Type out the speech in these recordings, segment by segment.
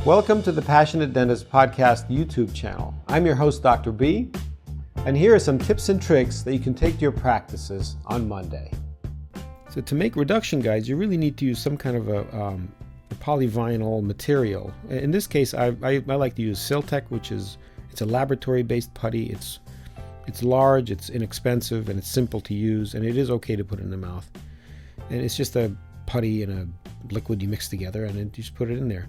Welcome to the Passionate Dentist Podcast YouTube channel. I'm your host, Dr. B, and here are some tips and tricks that you can take to your practices on Monday. So to make reduction guides, you really need to use some kind of a polyvinyl material. In this case, I like to use Siltec, it's a laboratory-based putty. It's large, it's inexpensive, and it's simple to use, and it is okay to put in the mouth. And it's just a putty and a liquid you mix together, and then you just put it in there.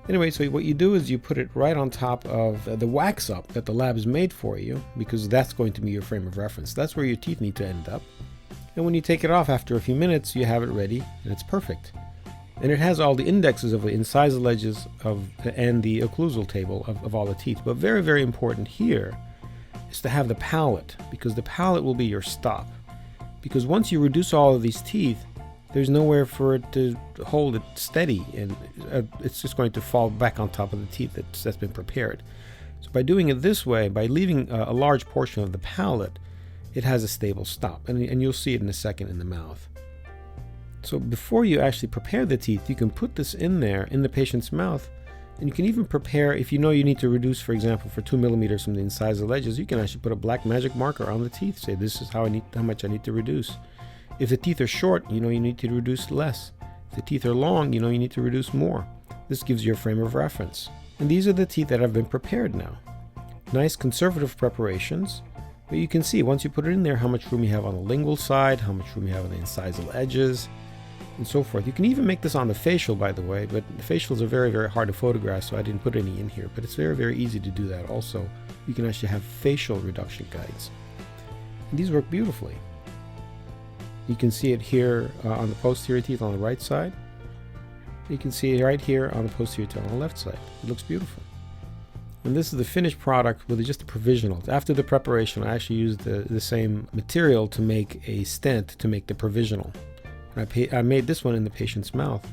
Anyway, so what you do is you put it right on top of the wax up that the lab has made for you, because that's going to be your frame of reference. That's where your teeth need to end up. And when you take it off after a few minutes, you have it ready, and it's perfect. And it has all the indexes of the incisal edges and the occlusal table of all the teeth. But very, very important here is to have the palate, because the palate will be your stop. Because once you reduce all of these teeth, there's nowhere for it to hold it steady, and it's just going to fall back on top of the teeth that's been prepared. So by doing it this way, by leaving a large portion of the palate, it has a stable stop, and you'll see it in a second in the mouth. So before you actually prepare the teeth, you can put this in there in the patient's mouth, and you can even prepare, if you know you need to reduce, for example, for 2 millimeters from the incisal edges, you can actually put a black magic marker on the teeth, say this is how much I need to reduce. If the teeth are short, you need to reduce less. If the teeth are long, you need to reduce more. This gives you a frame of reference. And these are the teeth that have been prepared now. Nice conservative preparations, but you can see once you put it in there how much room you have on the lingual side, how much room you have on the incisal edges, and so forth. You can even make this on the facial, by the way, but the facials are very, very hard to photograph, so I didn't put any in here, but it's very, very easy to do that also. You can actually have facial reduction guides. And these work beautifully. You can see it here on the posterior teeth on the right side. You can see it right here on the posterior teeth on the left side. It looks beautiful. And this is the finished product with just the provisionals. After the preparation, I actually used the same material to make a stent to make the provisional. And I made this one in the patient's mouth.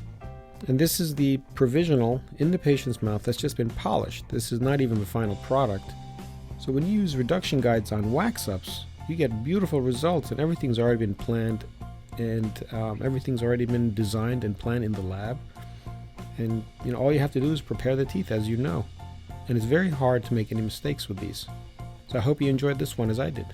And this is the provisional in the patient's mouth that's just been polished. This is not even the final product. So when you use reduction guides on wax-ups, you get beautiful results, and everything's already been planned, and everything's already been designed and planned in the lab. And all you have to do is prepare the teeth, as you know. And it's very hard to make any mistakes with these. So I hope you enjoyed this one as I did.